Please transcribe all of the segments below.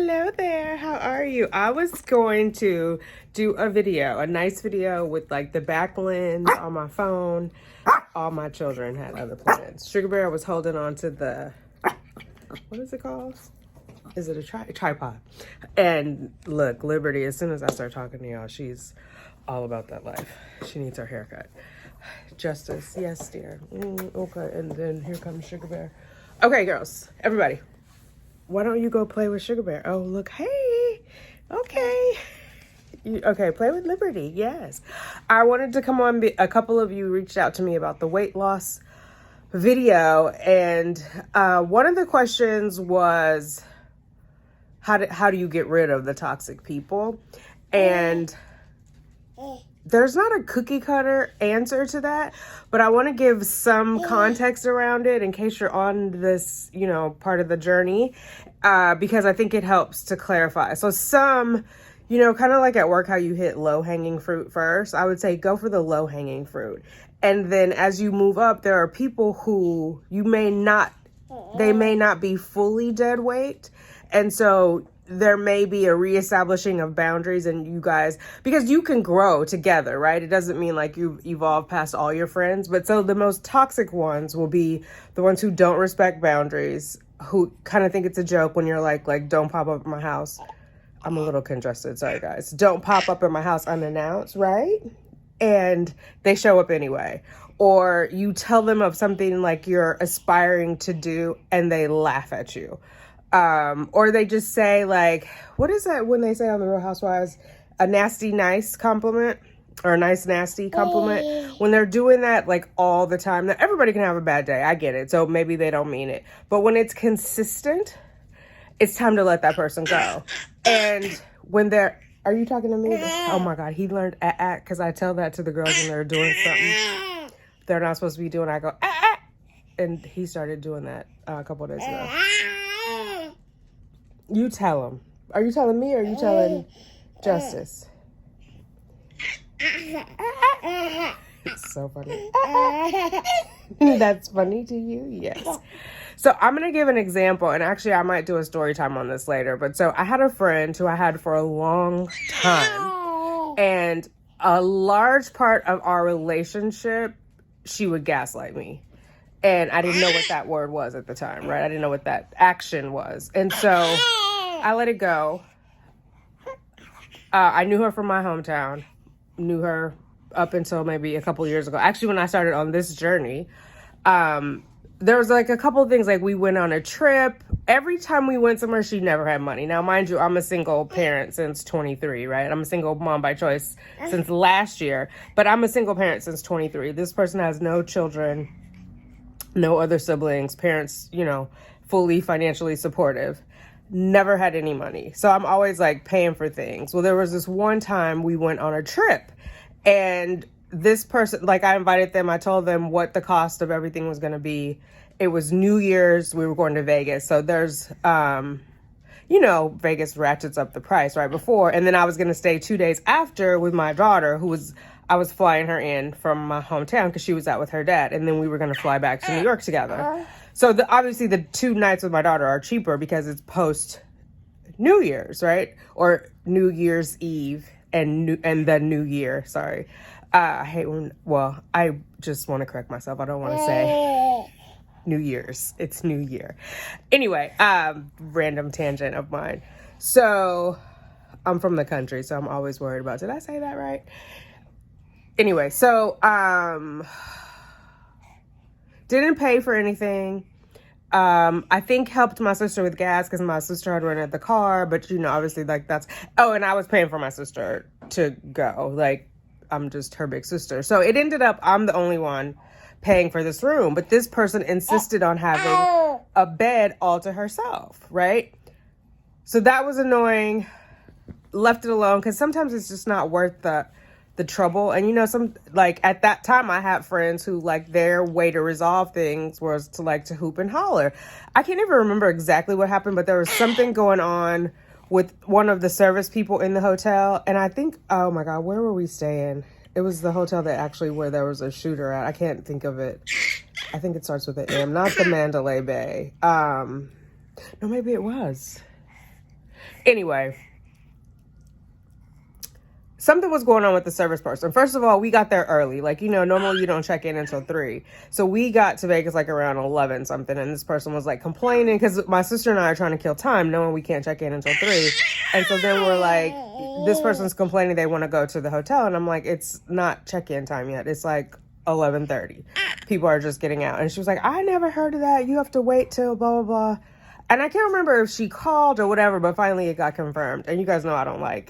Hello there. How are you? I was going to do a nice video with like the back lens on my phone. All my children had other plans. Sugar Bear was holding on to the, what is it called? Is it a tripod? And look, Liberty, as soon as I start talking to y'all, she's all about that life. She needs her haircut. Justice, yes, dear. Okay, and then here comes Sugar Bear. Okay, girls, everybody, why don't you go play with Sugar Bear? Oh, look, hey, okay. Okay, play with Liberty, yes. I wanted to come on, a couple of you reached out to me about the weight loss video, and one of the questions was, how do you get rid of the toxic people? And there's not a cookie cutter answer to that, but I want to give some context around it in case you're on this, part of the journey, because I think it helps to clarify. So some, kind of like at work, how you hit low-hanging fruit first, I would say go for the low-hanging fruit. And then as you move up, there are people who they may not be fully dead weight. And so there may be a reestablishing of boundaries, and you guys, because you can grow together, right? It doesn't mean like you've evolved past all your friends, but so the most toxic ones will be the ones who don't respect boundaries, who kind of think it's a joke when you're like, don't pop up at my house. I'm a little congested. Sorry, guys. Don't pop up in my house unannounced, right? And they show up anyway. Or you tell them of something like you're aspiring to do and they laugh at you. Or they just say like, what is that when they say on the Real Housewives, a nasty nice compliment or a nice nasty compliment? When they're doing that like all the time, now everybody can have a bad day. I get it. So maybe they don't mean it. But when it's consistent, it's time to let that person go. And when are you talking to me? Oh my God, he learned because I tell that to the girls when they're doing something they're not supposed to be doing. I go, and he started doing that a couple of days ago. You tell him. Are you telling me or are you telling Justice? It's so funny. That's funny to you? Yes. So I'm going to give an example, and actually I might do a story time on this later. But so I had a friend who I had for a long time, and a large part of our relationship, she would gaslight me. And I didn't know what that word was at the time, right? I didn't know what that action was. And so I let it go. I knew her from my hometown, knew her up until maybe a couple years ago. Actually, when I started on this journey, there was like a couple of things, like we went on a trip. Every time we went somewhere, she never had money. Now, mind you, I'm a single parent since 23, right? I'm a single mom by choice since last year, but I'm a single parent since 23. This person has no children, no other siblings, parents, fully financially supportive, never had any money. So I'm always like paying for things. Well, there was this one time we went on a trip, and this person, like I invited them, I told them what the cost of everything was going to be. It was New Year's. We were going to Vegas. So there's, Vegas ratchets up the price right before. And then I was going to stay 2 days after with my daughter, I was flying her in from my hometown because she was out with her dad. And then we were going to fly back to New York together. So obviously the 2 nights with my daughter are cheaper because it's post New Year's, right? Or New Year's Eve and the New Year. Sorry. I hate I just want to correct myself. I don't want to say New Year's. It's New Year. Anyway, random tangent of mine. So I'm from the country, so I'm always worried about, did I say that right? Anyway, so didn't pay for anything. I think helped my sister with gas because my sister had rented the car, but obviously like and I was paying for my sister to go. Like, I'm just her big sister. So it ended up, I'm the only one paying for this room, but this person insisted on having a bed all to herself, right? So that was annoying. Left it alone because sometimes it's just not worth the trouble. And some, like at that time I had friends who like their way to resolve things was to hoop and holler. I can't even remember exactly what happened, but there was something going on with one of the service people in the hotel. And I think, oh my God, where were we staying? It was the hotel that actually where there was a shooter at. I can't think of it. I think it starts with an M, not the Mandalay Bay. No, maybe it was. Anyway, something was going on with the service person. First of all, we got there early. Like, you know, normally you don't check in until 3. So we got to Vegas like around 11 something. And this person was like complaining because my sister and I are trying to kill time knowing we can't check in until 3. And so then we're like, this person's complaining they want to go to the hotel. And I'm like, it's not check-in time yet. It's like 11:30. People are just getting out. And she was like, I never heard of that. You have to wait till blah, blah, blah. And I can't remember if she called or whatever, but finally it got confirmed. And you guys know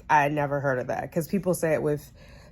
I never heard of that. Because people say it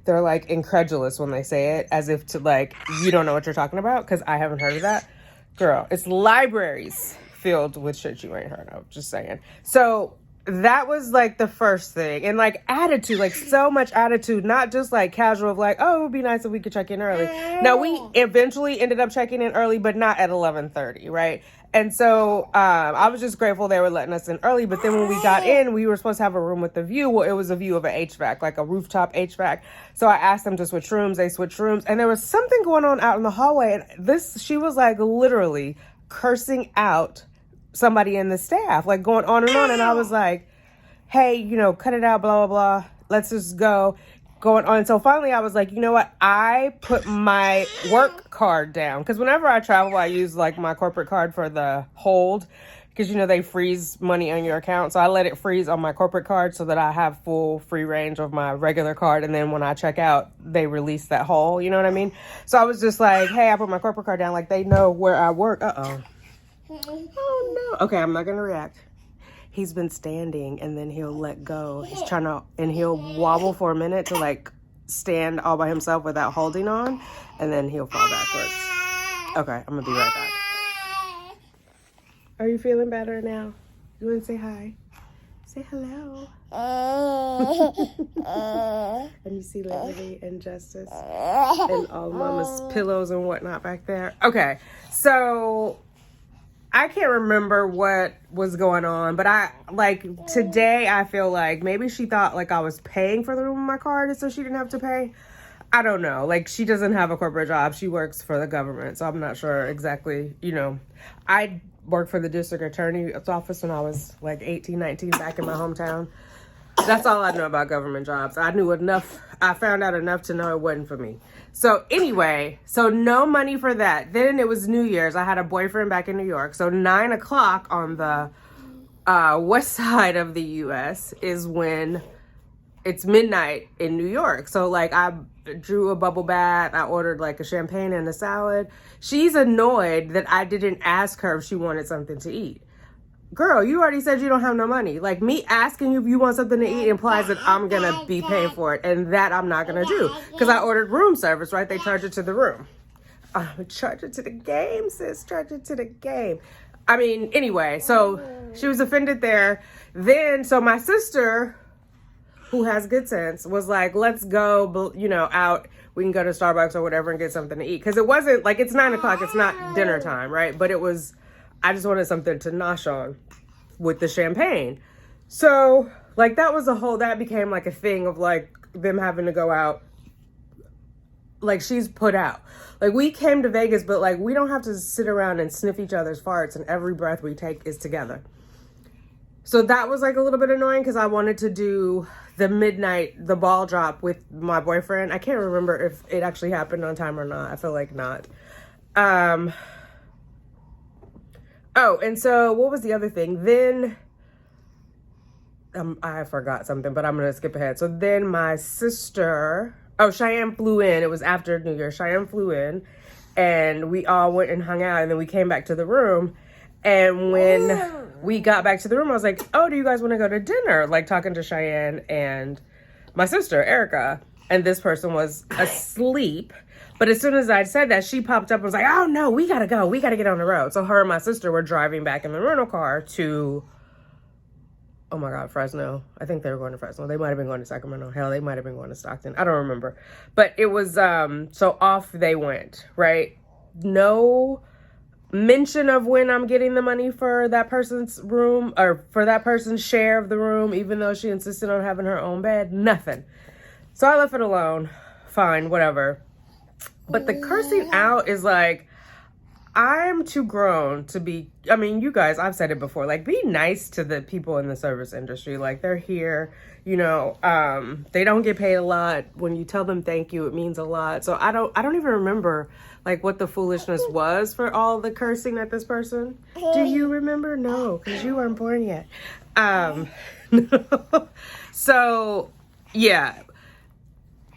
they're like incredulous when they say it, as if to like, you don't know what you're talking about, because I haven't heard of that. Girl, it's libraries filled with shit you ain't heard of, just saying. So that was like the first thing. And like attitude, like so much attitude, not just like casual of like, oh, it would be nice if we could check in early. Now, we eventually ended up checking in early, but not at 11:30, right? And so I was just grateful they were letting us in early. But then when we got in, we were supposed to have a room with a view. Well, it was a view of an HVAC, like a rooftop HVAC. So I asked them to switch rooms. They switched rooms. And there was something going on out in the hallway. And she was like literally cursing out somebody in the staff, like going on and on. And I was like, hey, you know, cut it out, blah, blah, blah. Let's just go. Going on. So finally I was like, you know what? I put my work card down, because whenever I travel, I use like my corporate card for the hold, because, you know, they freeze money on your account. So I let it freeze on my corporate card so that I have full free range of my regular card. And then when I check out, they release that hole. You know what I mean? So I was just like, hey, I put my corporate card down. Like, they know where I work. Uh-oh. Oh, no. Okay, I'm not going to react. He's been standing and then he'll let go. He's trying to, and he'll wobble for a minute to like stand all by himself without holding on. And then he'll fall backwards. Okay, I'm going to be right back. Are you feeling better now? You want to say hi? Say hello. And you see Liberty and Justice and all Mama's pillows and whatnot back there. Okay, so I can't remember what was going on, but today I feel like maybe she thought like I was paying for the room on my card so she didn't have to pay. I don't know. Like, she doesn't have a corporate job. She works for the government, so I'm not sure exactly, you know. I worked for the district attorney's office when I was like 18, 19 back in my hometown. That's all I know about government jobs. I knew enough. I found out enough to know it wasn't for me. So anyway, so no money for that. Then it was New Year's. I had a boyfriend back in New York. So 9 o'clock on the west side of the U.S. is when it's midnight in New York. So like I drew a bubble bath. I ordered like a champagne and a salad. She's annoyed that I didn't ask her if she wanted something to eat. Girl, you already said you don't have no money. Like, me asking you if you want something to eat implies that I'm going to be paying for it. And that I'm not going to do. Because I ordered room service, right? They charge it to the room. Charge it to the game, sis. Charge it to the game. I mean, anyway. So, she was offended there. Then, so my sister, who has good sense, was like, let's go, you know, out. We can go to Starbucks or whatever and get something to eat. Because it wasn't, like, it's 9 o'clock. It's not dinner time, right? But it was... I just wanted something to nosh on with the champagne. So, like, that became, like, a thing of, like, them having to go out. Like, she's put out. Like, we came to Vegas, but, like, we don't have to sit around and sniff each other's farts, and every breath we take is together. So that was, like, a little bit annoying, because I wanted to do the ball drop with my boyfriend. I can't remember if it actually happened on time or not. I feel like not. Oh, and so what was the other thing? Then I forgot something, but I'm going to skip ahead. So then my sister, Cheyenne flew in. It was after New Year. Cheyenne flew in and we all went and hung out, and then we came back to the room. And when we got back to the room, I was like, oh, do you guys want to go to dinner? Like, talking to Cheyenne and my sister, Erica. And this person was asleep. But as soon as I said that, she popped up and was like, oh, no, we got to go. We got to get on the road. So her and my sister were driving back in the rental car to, oh, my God, Fresno. I think they were going to Fresno. They might have been going to Sacramento. Hell, they might have been going to Stockton. I don't remember. But it was, so off they went, right? No mention of when I'm getting the money for that person's room or for that person's share of the room, even though she insisted on having her own bed. Nothing. So I left it alone. Fine, whatever. But the cursing out is like, I'm too grown to be, I mean, you guys, I've said it before, like, be nice to the people in the service industry. Like, they're here, you know, they don't get paid a lot. When you tell them thank you, it means a lot. So I don't even remember, like, what the foolishness was for all the cursing at this person. Do you remember? No, because you weren't born yet. So, yeah.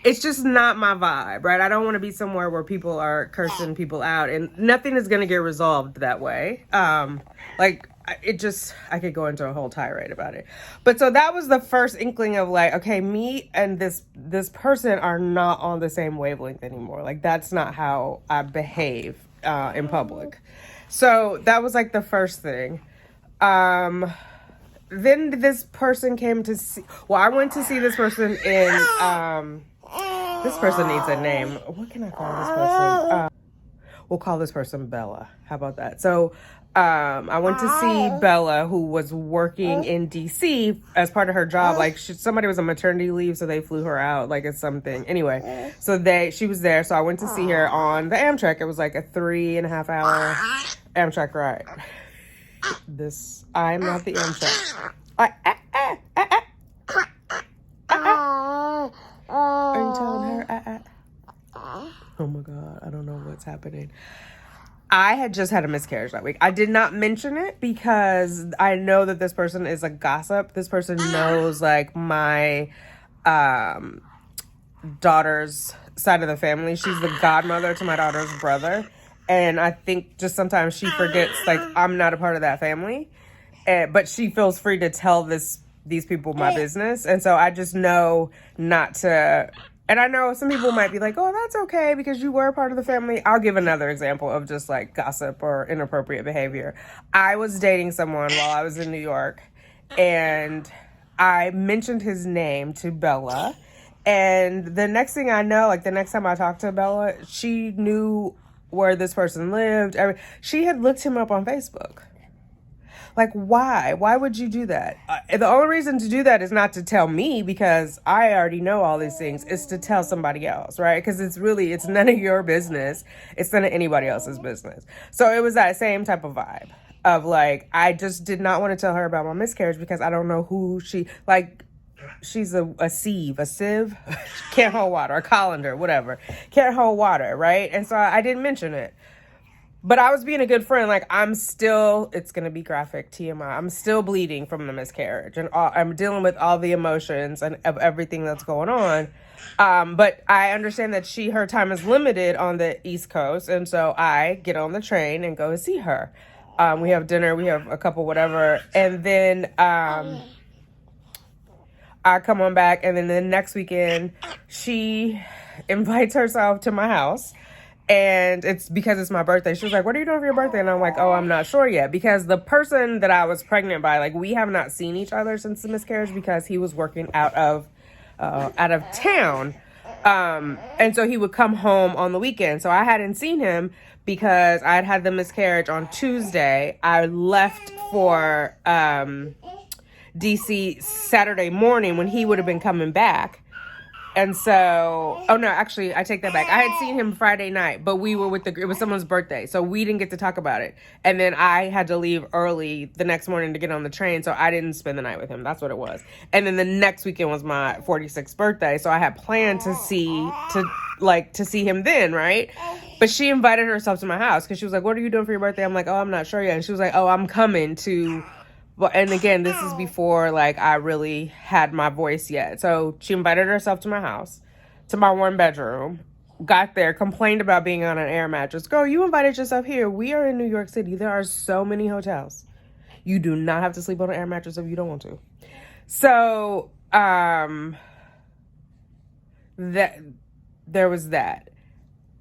It's just not my vibe, right? I don't want to be somewhere where people are cursing people out, and nothing is going to get resolved that way. Like, I could go into a whole tirade about it. But so that was the first inkling of like, okay, me and this person are not on the same wavelength anymore. Like, that's not how I behave in public. So that was like the first thing. Then this person came to see, well, I went to see this person in, this person needs a name. What can I call this person? We'll call this person Bella. How about that? So I went to see Bella, who was working in DC as part of her job. Like, somebody was on maternity leave, so they flew her out. Like, it's something. Anyway, so she was there. So I went to see her on the Amtrak. It was like a 3.5 hour Amtrak ride. I'm not the Amtrak. Are you telling her? Oh my God, I don't know what's happening. I had just had a miscarriage that week. I did not mention it because I know that this person is a gossip. This person knows like my daughter's side of the family. She's the godmother to my daughter's brother. And I think just sometimes she forgets, like, I'm not a part of that family. But she feels free to tell these people my business. And so I just know not to. And I know some people might be like, oh, that's okay because you were a part of the family. I'll give another example of just like gossip or inappropriate behavior. I was dating someone while I was in New York, and I mentioned his name to Bella. And the next thing I know, like the next time I talked to Bella, she knew where this person lived. She had looked him up on Facebook. Like, why? Why would you do that? The only reason to do that is not to tell me because I already know all these things. It's to tell somebody else, right? Because it's none of your business. It's none of anybody else's business. So it was that same type of vibe of like, I just did not want to tell her about my miscarriage because I don't know who she's a sieve, can't hold water, a colander, whatever. Can't hold water, right? And so I didn't mention it. But I was being a good friend. Like, it's going to be graphic TMI. I'm still bleeding from the miscarriage. And I'm dealing with all the emotions and of everything that's going on. But I understand that her time is limited on the East Coast. And so I get on the train and go see her. We have dinner. We have a couple whatever. And then I come on back. And then the next weekend, she invites herself to my house. And it's because it's my birthday. She was like, what are you doing for your birthday? And I'm like, oh, I'm not sure yet. Because the person that I was pregnant by, like, we have not seen each other since the miscarriage because he was working out of town. And so he would come home on the weekend. So I hadn't seen him because I had the miscarriage on Tuesday. I left for DC Saturday morning when he would have been coming back. And so, oh no, actually, I take that back. I had seen him Friday night, but we were it was someone's birthday, so we didn't get to talk about it. And then I had to leave early the next morning to get on the train, so I didn't spend the night with him. That's what it was. And then the next weekend was my 46th birthday, so I had planned to see him then, right? But she invited herself to my house because she was like, what are you doing for your birthday? I'm like, oh, I'm not sure yet. And she was like, oh, I'm coming to... Well, and again, this is before, like, I really had my voice yet. So she invited herself to my house, to my one bedroom, got there, complained about being on an air mattress. Girl, you invited yourself here. We are in New York City. There are so many hotels. You do not have to sleep on an air mattress if you don't want to. So, there was that.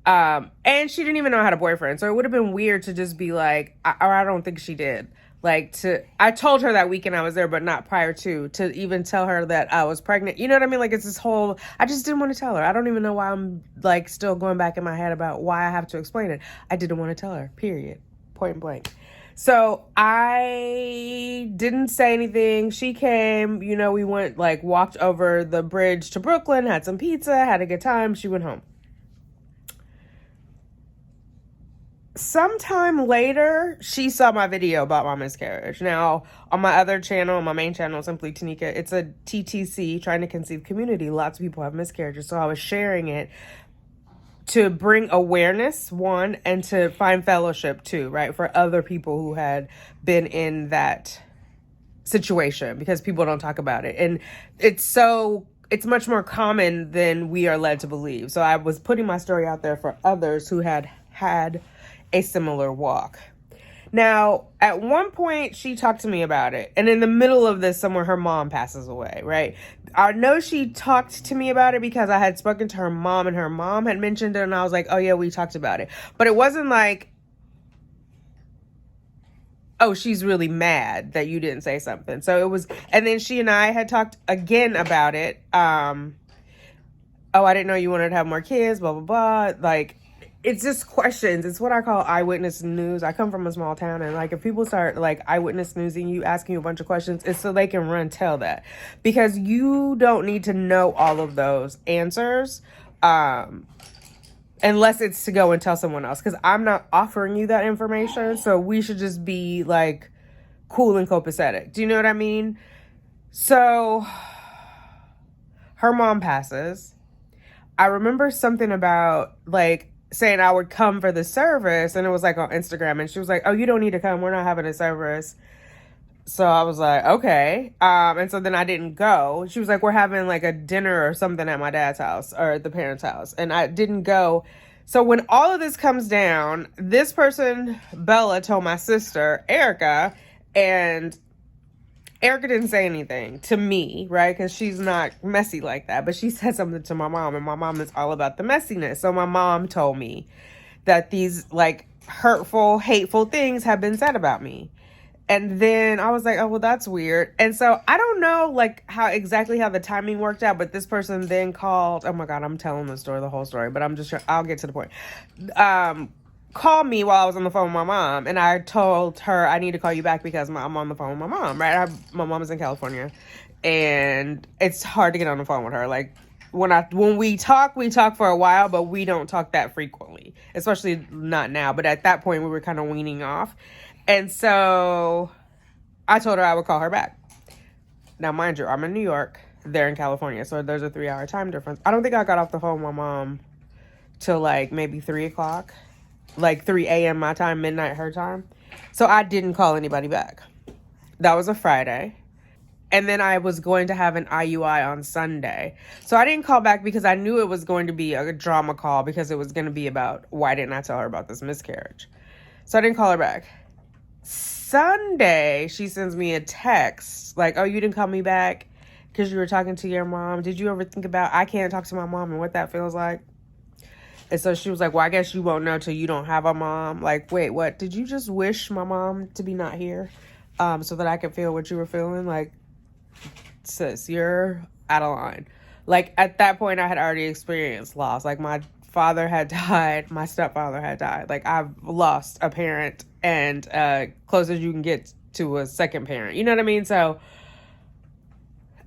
And she didn't even know I had a boyfriend. So it would have been weird to just be like, I don't think she did. I told her that weekend I was there, but not prior to even tell her that I was pregnant. You know what I mean? Like, it's this whole, I just didn't want to tell her. I don't even know why I'm like still going back in my head about why I have to explain it. I didn't want to tell her, period, point blank. So I didn't say anything. She came, we went, walked over the bridge to Brooklyn, had some pizza, had a good time. She went home. sometime later, she saw my video about my miscarriage. Now, on my other channel, my main channel, Simply Tanika, it's a TTC, trying to conceive community. Lots of people have miscarriages. So I was sharing it to bring awareness, one, and to find fellowship, two, right? For other people who had been in that situation, because people don't talk about it. And it's much more common than we are led to believe. So I was putting my story out there for others who had a similar walk. Now, at one point, she talked to me about it. And in the middle of this, somewhere, her mom passes away, right? I know she talked to me about it because I had spoken to her mom, and her mom had mentioned it. And I was like, oh, yeah, we talked about it. But it wasn't like, oh, she's really mad that you didn't say something. So it was, and then she and I had talked again about it. Oh, I didn't know you wanted to have more kids, blah, blah, blah. Like, it's just questions. It's what I call eyewitness news. I come from a small town, and like, if people start like eyewitness newsing you, asking you a bunch of questions, it's so they can run tell that, because you don't need to know all of those answers, unless it's to go and tell someone else, because I'm not offering you that information. So we should just be like cool and copacetic. Do you know what I mean? So her mom passes. I remember something about like saying I would come for the service, and it was like on Instagram, and she was like, oh, you don't need to come, we're not having a service. So I was like, okay. And so then I didn't go. She was like, we're having like a dinner or something at my dad's house, or at the parents' house, and I didn't go. So when all of this comes down, this person, Bella, told my sister Erica, and Erica didn't say anything to me, right? Because she's not messy like that. But she said something to my mom, and my mom is all about the messiness. So my mom told me that these like hurtful, hateful things have been said about me. And then I was like, oh, well, that's weird. And so I don't know like how the timing worked out, but this person then called. Oh my God, I'm telling the story, the whole story, but I'll get to the point. Called me while I was on the phone with my mom, and I told her I need to call you back because I'm on the phone with my mom, right? My mom is in California, and it's hard to get on the phone with her. Like when we talk for a while, but we don't talk that frequently, especially not now. But at that point, we were kind of weaning off. And so I told her I would call her back. Now, mind you, I'm in New York, they're in California, so there's a 3-hour time difference. I don't think I got off the phone with my mom till like maybe 3 o'clock. Like 3 a.m. my time, midnight her time. So I didn't call anybody back. That was a Friday. And then I was going to have an IUI on Sunday. So I didn't call back because I knew it was going to be a drama call, because it was going to be about why didn't I tell her about this miscarriage. So I didn't call her back. Sunday, she sends me a text like, oh, you didn't call me back because you were talking to your mom. Did you ever think about I can't talk to my mom and what that feels like? And so she was like, well, I guess you won't know till you don't have a mom. Like, wait, what? Did you just wish my mom to be not here so that I could feel what you were feeling? Like, sis, you're out of line. Like, at that point, I had already experienced loss. Like, my father had died. My stepfather had died. Like, I've lost a parent, and close as you can get to a second parent. You know what I mean? So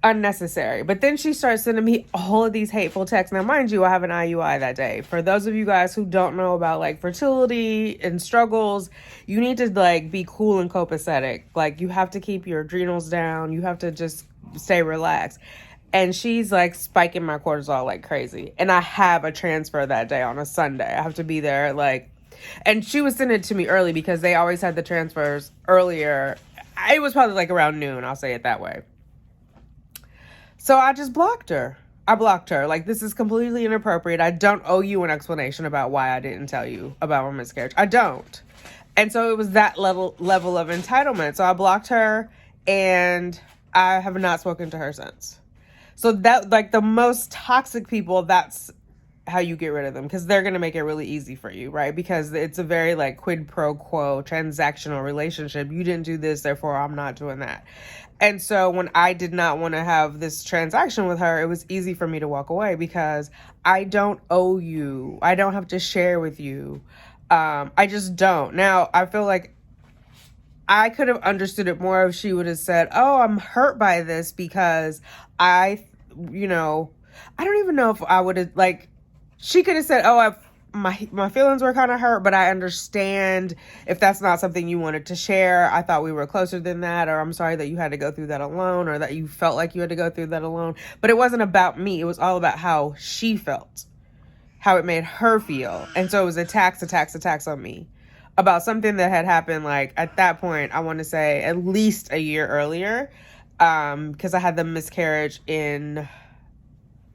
unnecessary. But then she starts sending me all of these hateful texts. Now, mind you, I have an IUI that day. For those of you guys who don't know about like fertility and struggles, you need to like be cool and copacetic. Like, you have to keep your adrenals down. You have to just stay relaxed. And she's like spiking my cortisol like crazy. And I have a transfer that day on a Sunday. I have to be there like, and she was sending it to me early because they always had the transfers earlier. It was probably like around noon. I'll say it that way. So I just blocked her. I blocked her. Like, this is completely inappropriate. I don't owe you an explanation about why I didn't tell you about my miscarriage. I don't. And so it was that level of entitlement. So I blocked her, and I have not spoken to her since. So that, like, the most toxic people, that's how you get rid of them, because they're going to make it really easy for you, right? Because it's a very like quid pro quo transactional relationship. You didn't do this, therefore I'm not doing that. And so when I did not want to have this transaction with her, it was easy for me to walk away because I don't owe you. I don't have to share with you. I just don't. Now, I feel like I could have understood it more if she would have said, oh, I'm hurt by this because I don't even know if I would have, like, she could have said, oh, my feelings were kind of hurt, but I understand if that's not something you wanted to share. I thought we were closer than that, or I'm sorry that you had to go through that alone, or that you felt like you had to go through that alone. But it wasn't about me. It was all about how she felt, how it made her feel. And so it was attacks on me about something that had happened, like, at that point, I want to say at least a year earlier, because I had the miscarriage in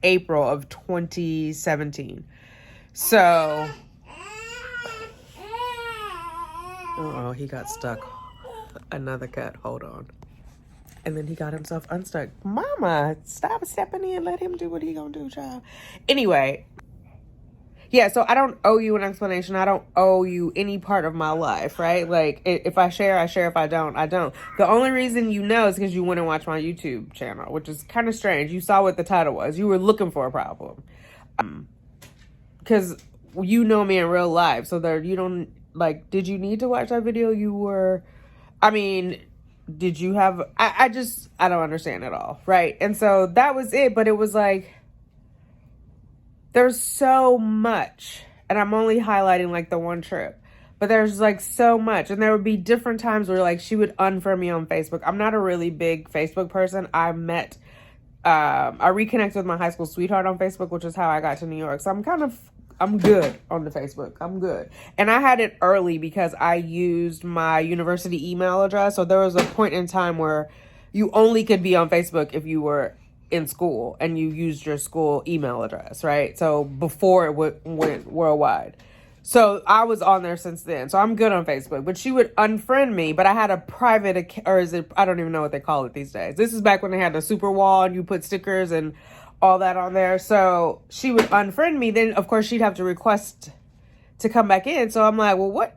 April of 2017. So, oh, he got stuck. Another cut. Hold on. And then he got himself unstuck. Mama, stop stepping in. Let him do what he gonna do, child. Anyway, yeah, so I don't owe you an explanation. I don't owe you any part of my life, right? Like, if I share, I share. If I don't, I don't. The only reason you know is because you went and watched my YouTube channel, which is kind of strange. You saw what the title was. You were looking for a problem. Because you know me in real life, so there you don't, like, did you need to watch that video? Did you have, I don't understand at all, right? And so that was it, but it was like, there's so much, and I'm only highlighting, like, the one trip, but there's, like, so much, and there would be different times where, like, she would unfriend me on Facebook. I'm not a really big Facebook person. I reconnected with my high school sweetheart on Facebook, which is how I got to New York. So I'm good on the Facebook. I'm good. And I had it early because I used my university email address. So there was a point in time where you only could be on Facebook if you were in school and you used your school email address, right? So before it went worldwide. So I was on there since then. So I'm good on Facebook. But she would unfriend me. But I had a private account, or I don't even know what they call it these days. This is back when they had the super wall and you put stickers and all that on there. So she would unfriend me. Then, of course, she'd have to request to come back in. So I'm like, well,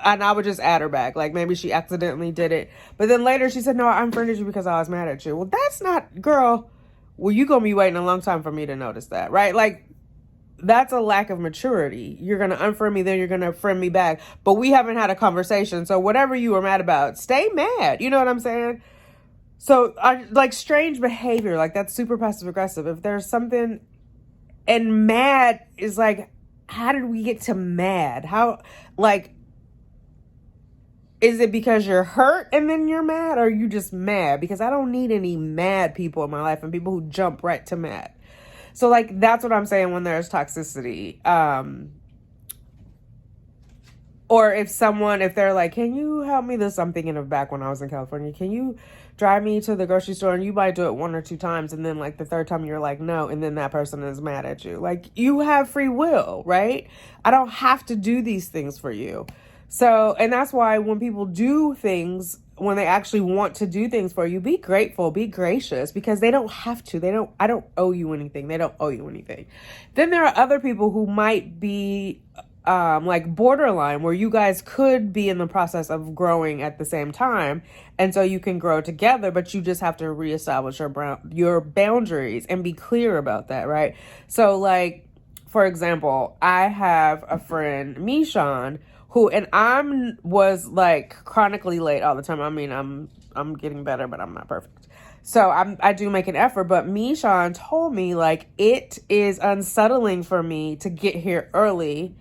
and I would just add her back. Like, maybe she accidentally did it. But then later she said, no, I unfriended you because I was mad at you. Well, that's not, girl, well, you gonna be waiting a long time for me to notice that, right? Like, that's a lack of maturity. You're going to unfriend me, then you're going to friend me back. But we haven't had a conversation. So whatever you were mad about, stay mad. You know what I'm saying? So like strange behavior, like that's super passive aggressive. If there's something, and mad is like, how did we get to mad? How, like, is it because you're hurt and then you're mad, or are you just mad? Because I don't need any mad people in my life and people who jump right to mad. So, like, that's what I'm saying when there's toxicity. Or if they're like, can you help me? This, I'm thinking of back when I was in California. Can you drive me to the grocery store? And you might do it 1 or 2 times. And then, like, the third time you're like, no. And then that person is mad at you. Like, you have free will, right? I don't have to do these things for you. So, and that's why when people do things, when they actually want to do things for you, be grateful, be gracious, because they don't have to. I don't owe you anything. They don't owe you anything. Then there are other people who might be like borderline, where you guys could be in the process of growing at the same time. And so you can grow together, but you just have to reestablish your boundaries and be clear about that, right? So, like, for example, I have a friend, Mishan, who, and was like chronically late all the time. I mean, I'm getting better, but I'm not perfect. So I do make an effort, but Mishan told me, like, it is unsettling for me to get here early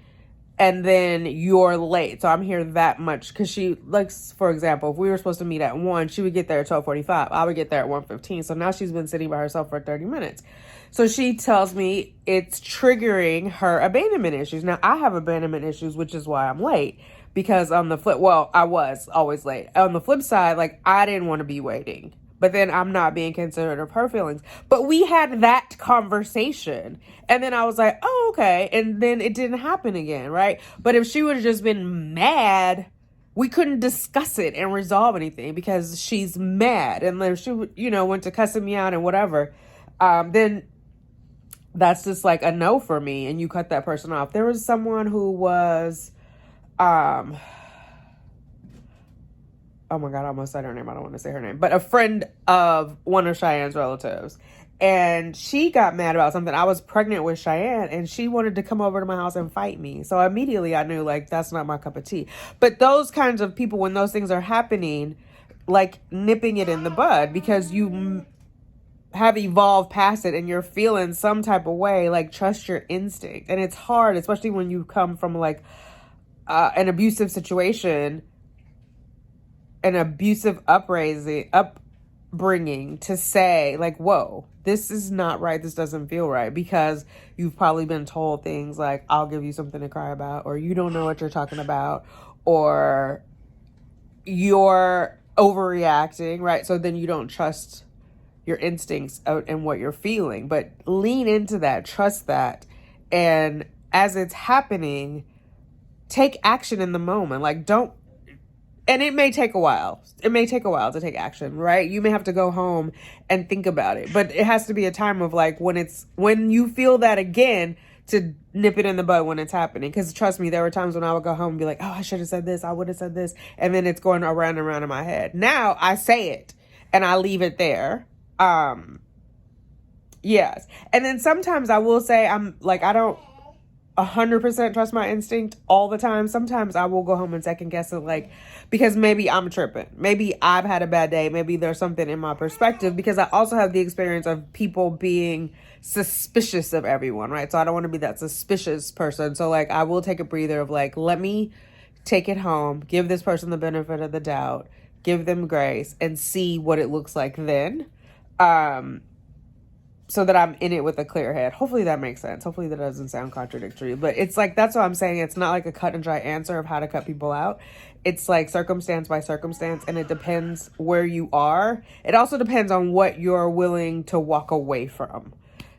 and then you're late. So I'm here that much. Cause she, like, for example, if we were supposed to meet at 1, she would get there at 12:45. I would get there at 1:15. So now she's been sitting by herself for 30 minutes. So she tells me it's triggering her abandonment issues. Now, I have abandonment issues, which is why I'm late. Because on the flip, I was always late. On the flip side, like, I didn't want to be waiting. But then I'm not being considerate of her feelings. But we had that conversation. And then I was like, oh, okay. And then it didn't happen again, right? But if she would have just been mad, we couldn't discuss it and resolve anything because she's mad. And then she, went to cussing me out and whatever. Then that's just like a no for me, and you cut that person off. There was someone who was, oh my God, I almost said her name. I don't want to say her name, but a friend of one of Cheyenne's relatives. And she got mad about something. I was pregnant with Cheyenne and she wanted to come over to my house and fight me. So immediately I knew, like, that's not my cup of tea. But those kinds of people, when those things are happening, like, nipping it in the bud, because have evolved past it and you're feeling some type of way, like trust your instinct. And it's hard, especially when you come from like an abusive situation, an abusive upbringing, to say like, whoa, this is not right, this doesn't feel right, because you've probably been told things like, I'll give you something to cry about, or you don't know what you're talking about, or you're overreacting, right? So then you don't trust your instincts and what you're feeling. But lean into that, trust that, and as it's happening, take action in the moment. Like, don't, and it may take a while. It may take a while to take action, right? You may have to go home and think about it, but it has to be a time of like, when you feel that again, to nip it in the bud when it's happening. Because trust me, there were times when I would go home and be like, oh, I should have said this, I would have said this, and then it's going around and around in my head. Now I say it and I leave it there. Yes. And then sometimes I will say, I'm like, I don't 100% trust my instinct all the time. Sometimes I will go home and second guess it, like, because maybe I'm tripping. Maybe I've had a bad day. Maybe there's something in my perspective, because I also have the experience of people being suspicious of everyone, right? So I don't want to be that suspicious person. So like, I will take a breather of like, let me take it home, give this person the benefit of the doubt, give them grace, and see what it looks like then. So that I'm in it with a clear head. Hopefully that makes sense. Hopefully that doesn't sound contradictory. But it's like, that's what I'm saying. It's not like a cut and dry answer of how to cut people out. It's like circumstance by circumstance, and it depends where you are. It also depends on what you're willing to walk away from.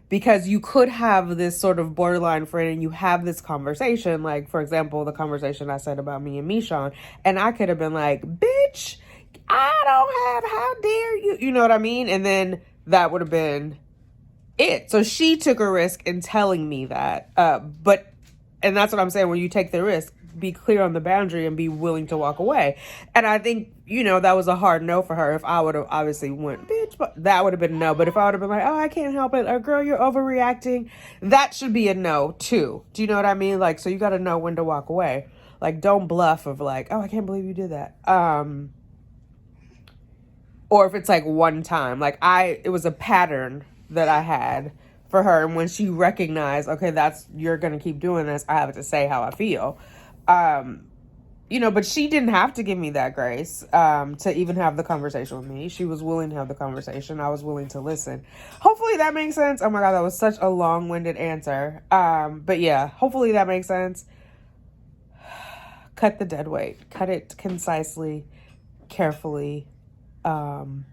Because you could have this sort of borderline friend and you have this conversation, like, for example, the conversation I said about me and Michon, and I could have been like, bitch, I don't have, how dare you? You know what I mean? And then that would have been it. So she took a risk in telling me that. And that's what I'm saying. When you take the risk, be clear on the boundary and be willing to walk away. And I think, that was a hard no for her. If I would have obviously went, bitch, but that would have been no. But if I would have been like, oh, I can't help it, or girl, you're overreacting, that should be a no too. Do you know what I mean? Like, so you got to know when to walk away. Like, don't bluff of like, oh, I can't believe you did that. Or if it's like one time, like it was a pattern that I had for her. And when she recognized, okay, you're going to keep doing this, I have to say how I feel. But she didn't have to give me that grace, to even have the conversation with me. She was willing to have the conversation. I was willing to listen. Hopefully that makes sense. Oh my God, that was such a long-winded answer. But yeah, hopefully that makes sense. Cut the dead weight. Cut it concisely, carefully. And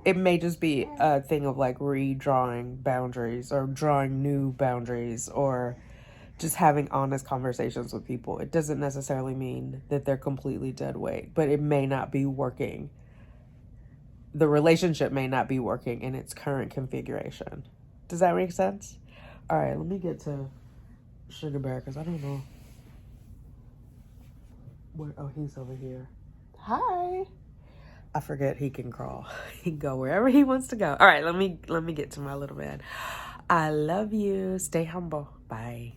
it may just be a thing of like redrawing boundaries or drawing new boundaries or just having honest conversations with people. It doesn't necessarily mean that they're completely dead weight, but it may not be working. The relationship may not be working in its current configuration. Does that make sense? All right, let me get to Sugar Bear because I don't know where. Oh, he's over here. Hi. I forget he can crawl. He can go wherever he wants to go. All right, let me get to my little man. I love you. Stay humble. Bye.